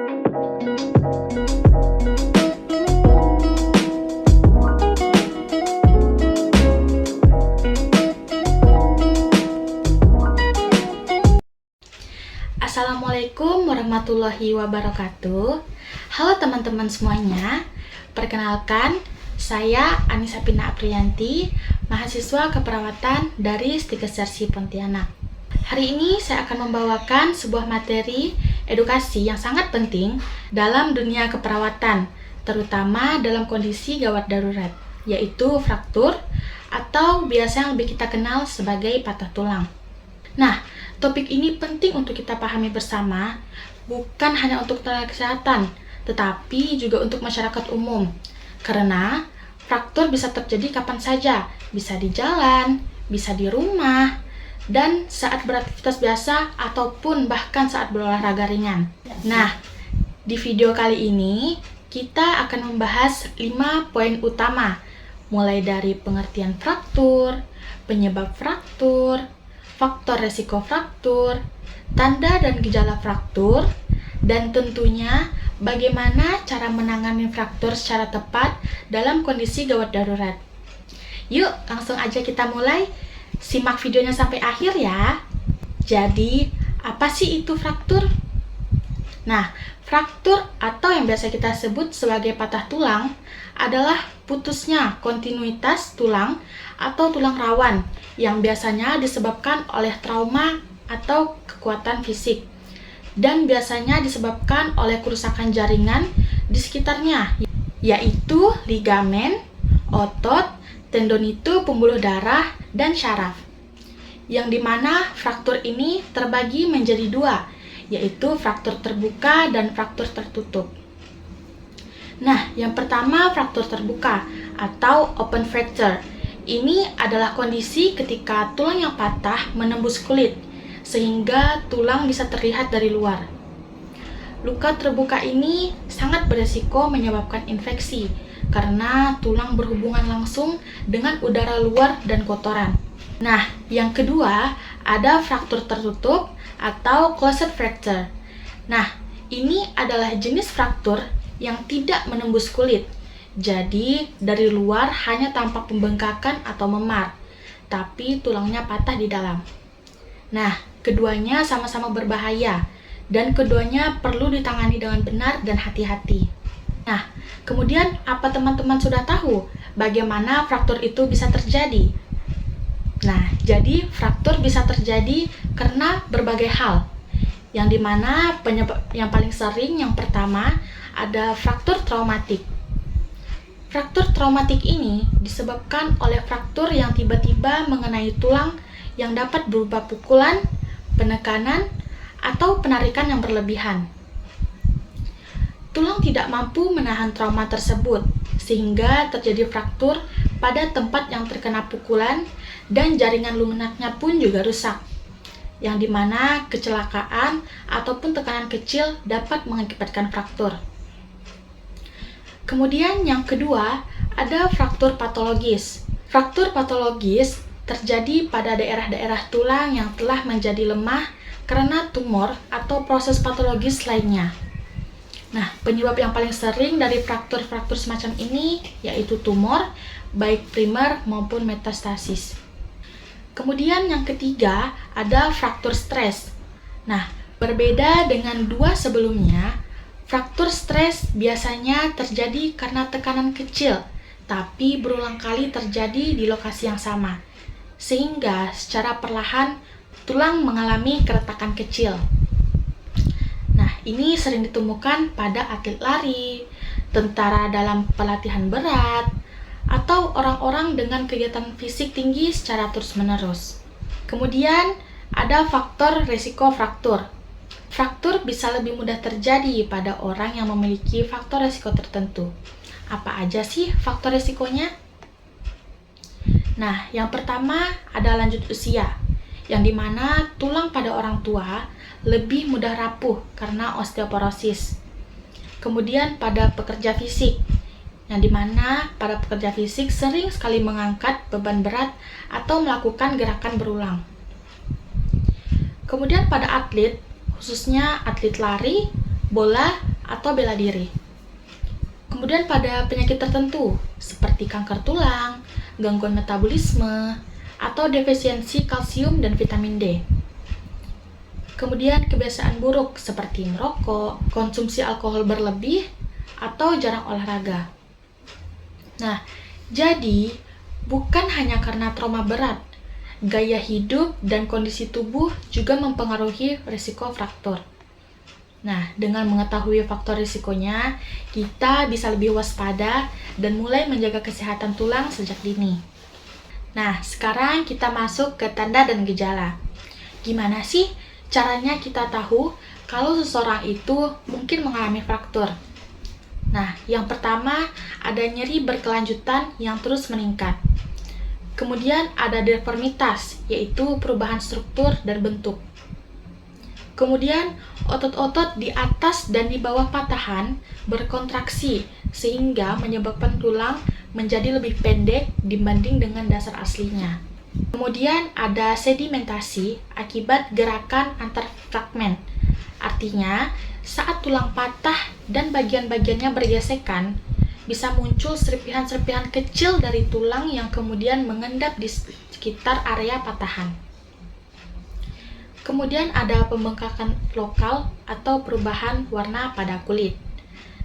Assalamualaikum warahmatullahi wabarakatuh. Halo teman-teman semuanya. Perkenalkan, saya Anissa Pina Apriyanti, mahasiswa keperawatan dari Stikessersi Pontianak. Hari ini saya akan membawakan sebuah materi edukasi yang sangat penting dalam dunia keperawatan, terutama dalam kondisi gawat darurat, yaitu fraktur atau biasa yang lebih kita kenal sebagai patah tulang. Nah, topik ini penting untuk kita pahami bersama, bukan hanya untuk tenaga kesehatan, tetapi juga untuk masyarakat umum. Karena fraktur bisa terjadi kapan saja, bisa di jalan, bisa di rumah, dan saat beraktivitas biasa ataupun bahkan saat berolahraga ringan. Nah, di video kali ini kita akan membahas 5 poin utama, mulai dari pengertian fraktur, penyebab fraktur, faktor resiko fraktur, tanda dan gejala fraktur, dan tentunya bagaimana cara menangani fraktur secara tepat dalam kondisi gawat darurat. Yuk, langsung aja kita mulai. Simak videonya sampai akhir ya. Jadi, apa sih itu fraktur? Nah, fraktur atau yang biasa kita sebut sebagai patah tulang adalah putusnya kontinuitas tulang atau tulang rawan yang biasanya disebabkan oleh trauma atau kekuatan fisik, dan biasanya disebabkan oleh kerusakan jaringan di sekitarnya, yaitu ligamen, otot, tendon itu pembuluh darah, dan syaraf. Yang dimana fraktur ini terbagi menjadi dua, yaitu fraktur terbuka dan fraktur tertutup. Nah, yang pertama fraktur terbuka atau open fracture. Ini adalah kondisi ketika tulang yang patah menembus kulit, sehingga tulang bisa terlihat dari luar. Luka terbuka ini sangat beresiko menyebabkan infeksi, karena tulang berhubungan langsung dengan udara luar dan kotoran. Nah, yang kedua ada fraktur tertutup atau closed fracture. Nah, ini adalah jenis fraktur yang tidak menembus kulit. Jadi, dari luar hanya tampak pembengkakan atau memar, tapi tulangnya patah di dalam. Nah, keduanya sama-sama berbahaya, dan keduanya perlu ditangani dengan benar dan hati-hati. Nah, kemudian apa teman-teman sudah tahu bagaimana fraktur itu bisa terjadi? Nah, jadi fraktur bisa terjadi karena berbagai hal, yang dimana penyebab yang paling sering yang pertama ada fraktur traumatik. Fraktur traumatik ini disebabkan oleh fraktur yang tiba-tiba mengenai tulang yang dapat berupa pukulan, penekanan, atau penarikan yang berlebihan. Tulang tidak mampu menahan trauma tersebut, sehingga terjadi fraktur pada tempat yang terkena pukulan, dan jaringan lunaknya pun juga rusak, yang dimana kecelakaan ataupun tekanan kecil dapat mengakibatkan fraktur. Kemudian yang kedua, ada fraktur patologis. Fraktur patologis terjadi pada daerah-daerah tulang yang telah menjadi lemah karena tumor atau proses patologis lainnya. Nah, penyebab yang paling sering dari fraktur-fraktur semacam ini yaitu tumor, baik primer maupun metastasis. Kemudian yang ketiga, ada fraktur stres. Nah, berbeda dengan dua sebelumnya, fraktur stres biasanya terjadi karena tekanan kecil, tapi berulang kali terjadi di lokasi yang sama, sehingga secara perlahan tulang mengalami keretakan kecil. Nah, ini sering ditemukan pada atlet lari, tentara dalam pelatihan berat, atau orang-orang dengan kegiatan fisik tinggi secara terus-menerus. Kemudian, ada faktor resiko fraktur. Fraktur bisa lebih mudah terjadi pada orang yang memiliki faktor resiko tertentu. Apa aja sih faktor resikonya? Nah, yang pertama ada lanjut usia, yang dimana tulang pada orang tua lebih mudah rapuh karena osteoporosis. Kemudian pada pekerja fisik, yang dimana pada pekerja fisik sering sekali mengangkat beban berat atau melakukan gerakan berulang. Kemudian pada atlet, khususnya atlet lari, bola, atau bela diri. Kemudian pada penyakit tertentu seperti kanker tulang, gangguan metabolisme, atau defisiensi kalsium dan vitamin D. Kemudian kebiasaan buruk seperti merokok, konsumsi alkohol berlebih, atau jarang olahraga. Nah, jadi bukan hanya karena trauma berat, gaya hidup dan kondisi tubuh juga mempengaruhi risiko fraktur. Nah, dengan mengetahui faktor risikonya, kita bisa lebih waspada dan mulai menjaga kesehatan tulang sejak dini. Nah, sekarang kita masuk ke tanda dan gejala. Gimana sih caranya kita tahu kalau seseorang itu mungkin mengalami fraktur? Nah, yang pertama ada nyeri berkelanjutan yang terus meningkat. Kemudian ada deformitas, yaitu perubahan struktur dan bentuk. Kemudian, otot-otot di atas dan di bawah patahan berkontraksi sehingga menyebabkan tulang menjadi lebih pendek dibanding dengan dasar aslinya. Kemudian ada sedimentasi akibat gerakan antar fragmen. Artinya, saat tulang patah dan bagian-bagiannya bergesekan, bisa muncul serpihan-serpihan kecil dari tulang yang kemudian mengendap di sekitar area patahan. Kemudian ada pembengkakan lokal atau perubahan warna pada kulit.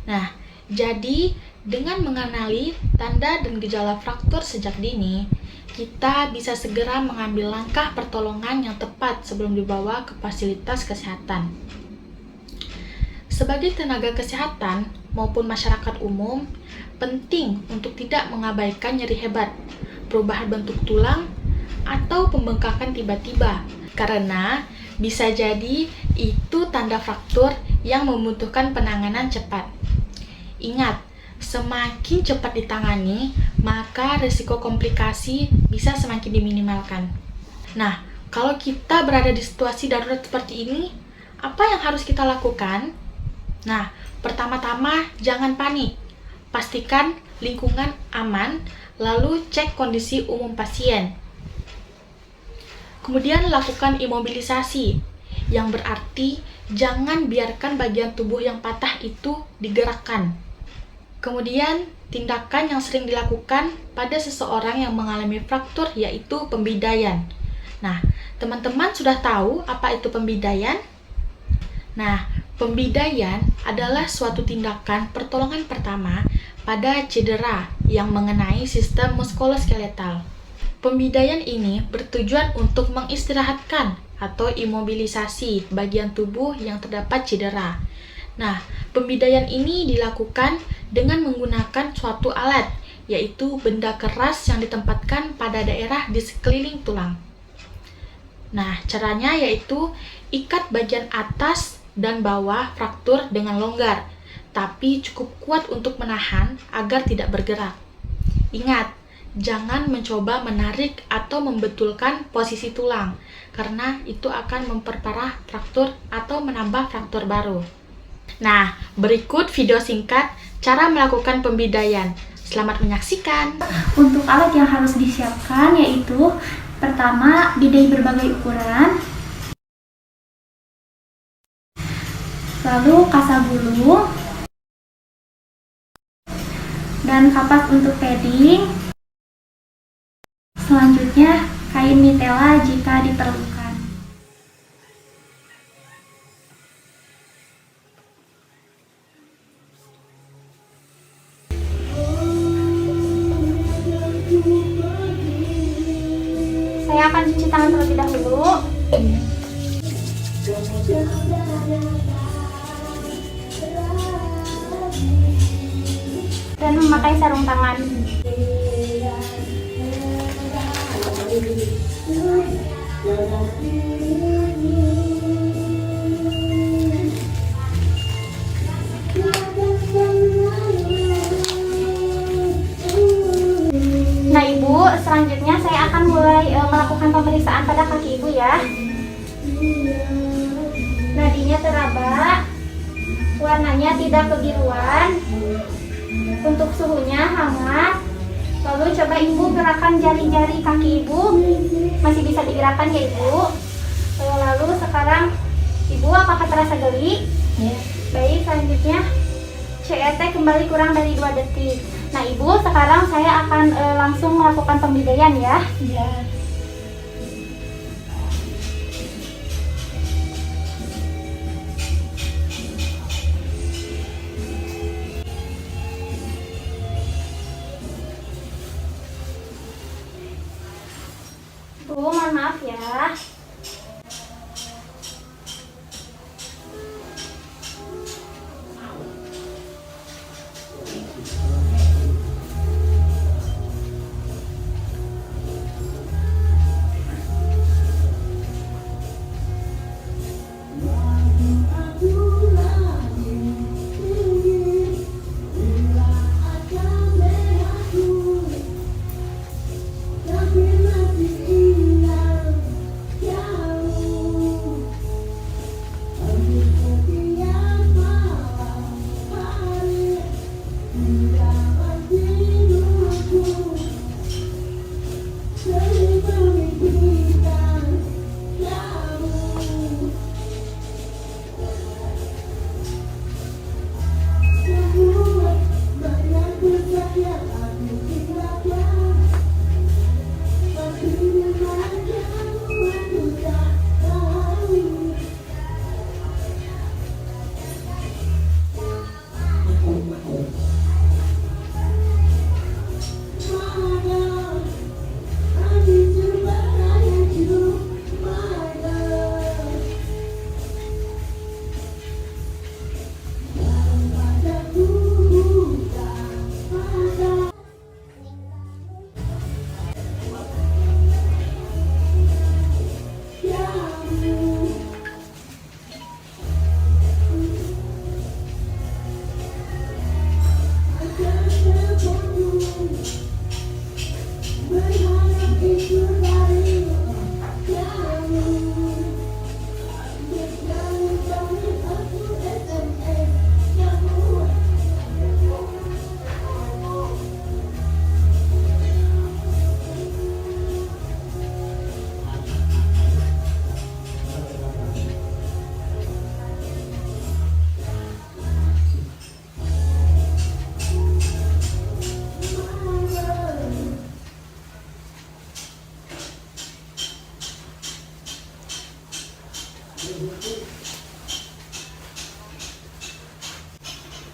Nah, jadi dengan mengenali tanda dan gejala fraktur sejak dini, kita bisa segera mengambil langkah pertolongan yang tepat sebelum dibawa ke fasilitas kesehatan. Sebagai tenaga kesehatan maupun masyarakat umum, penting untuk tidak mengabaikan nyeri hebat, perubahan bentuk tulang, atau pembengkakan tiba-tiba, karena bisa jadi itu tanda fraktur yang membutuhkan penanganan cepat. Ingat, semakin cepat ditangani, maka risiko komplikasi bisa semakin diminimalkan. Nah, kalau kita berada di situasi darurat seperti ini, apa yang harus kita lakukan? Nah, pertama-tama jangan panik. Pastikan lingkungan aman, lalu cek kondisi umum pasien. Kemudian lakukan imobilisasi, yang berarti jangan biarkan bagian tubuh yang patah itu digerakkan. Kemudian, tindakan yang sering dilakukan pada seseorang yang mengalami fraktur yaitu pembidaian. Nah, teman-teman sudah tahu apa itu pembidaian? Nah, pembidaian adalah suatu tindakan pertolongan pertama pada cedera yang mengenai sistem muskuloskeletal. Pembidaian ini bertujuan untuk mengistirahatkan atau imobilisasi bagian tubuh yang terdapat cedera. Nah, pembidaian ini dilakukan dengan menggunakan suatu alat, yaitu benda keras yang ditempatkan pada daerah di sekeliling tulang. Nah, caranya yaitu ikat bagian atas dan bawah fraktur dengan longgar, tapi cukup kuat untuk menahan agar tidak bergerak. Ingat, jangan mencoba menarik atau membetulkan posisi tulang, karena itu akan memperparah fraktur atau menambah fraktur baru. Nah, berikut video singkat cara melakukan pembidaian. Selamat menyaksikan. Untuk alat yang harus disiapkan yaitu pertama, bidai berbagai ukuran, lalu kasa gulung, dan kapas untuk padding. Selanjutnya, kain mitela jika diperlukan. Saya akan cuci tangan terlebih dahulu. Dan memakai sarung tangan. Nah Ibu, selanjutnya saya akan mulai melakukan pemeriksaan pada kaki Ibu ya. Nadinya teraba, warnanya tidak kebiruan, untuk suhunya hangat. Lalu coba Ibu gerakan jari-jari kaki Ibu, masih bisa digerakkan ya Ibu. Lalu sekarang Ibu apakah terasa geli? Ya. Baik, selanjutnya CRT kembali kurang dari 2 detik. Nah, Ibu, sekarang saya akan langsung melakukan pembidaian ya. Ya. Bu, mohon maaf ya.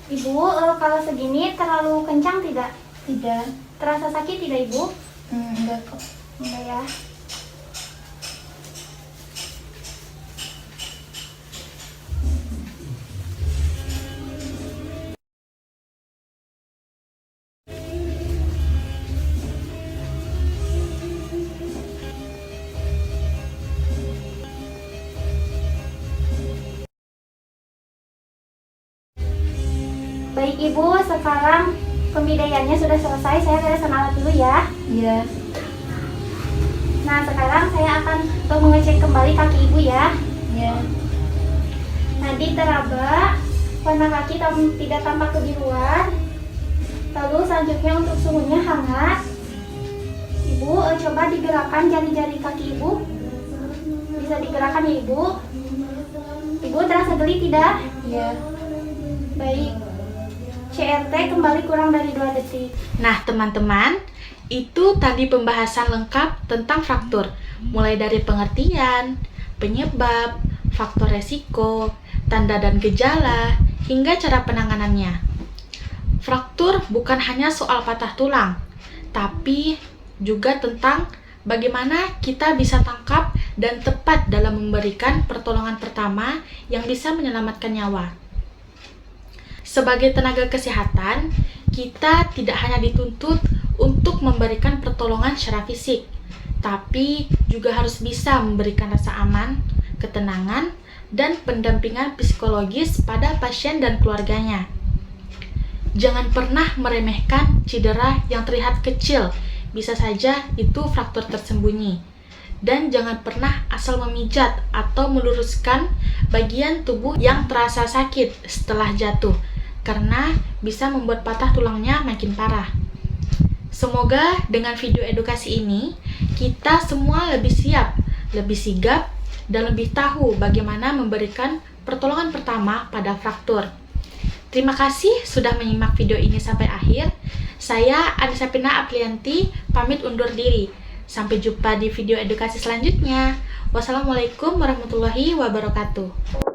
Ibu, kalau segini terlalu kencang tidak? Tidak. Terasa sakit tidak, Ibu? Enggak kok. Enggak ya. Baik Ibu, sekarang pembidaiannya sudah selesai. Saya beresan alat dulu ya. Iya. Nah, sekarang saya akan mengecek kembali kaki Ibu ya. Iya. Tadi teraba, warna kaki tidak tampak kebiruan. Lalu selanjutnya untuk suhunya hangat. Ibu, coba digerakkan jari-jari kaki Ibu. Bisa digerakkan ya Ibu. Ibu terasa geli tidak? Iya. Baik. CRT kembali kurang dari 2 detik. Nah, teman-teman, itu tadi pembahasan lengkap tentang fraktur, mulai dari pengertian, penyebab, faktor resiko, tanda dan gejala, hingga cara penanganannya. Fraktur bukan hanya soal patah tulang, tapi juga tentang bagaimana kita bisa tangkap dan tepat dalam memberikan pertolongan pertama yang bisa menyelamatkan nyawa. Sebagai tenaga kesehatan, kita tidak hanya dituntut untuk memberikan pertolongan secara fisik, tapi juga harus bisa memberikan rasa aman, ketenangan, dan pendampingan psikologis pada pasien dan keluarganya. Jangan pernah meremehkan cedera yang terlihat kecil, bisa saja itu fraktur tersembunyi. Dan jangan pernah asal memijat atau meluruskan bagian tubuh yang terasa sakit setelah jatuh, karena bisa membuat patah tulangnya makin parah. Semoga dengan video edukasi ini, kita semua lebih siap, lebih sigap, dan lebih tahu bagaimana memberikan pertolongan pertama pada fraktur. Terima kasih sudah menyimak video ini sampai akhir. Saya Anissa Pina Aprianti pamit undur diri. Sampai jumpa di video edukasi selanjutnya. Wassalamualaikum warahmatullahi wabarakatuh.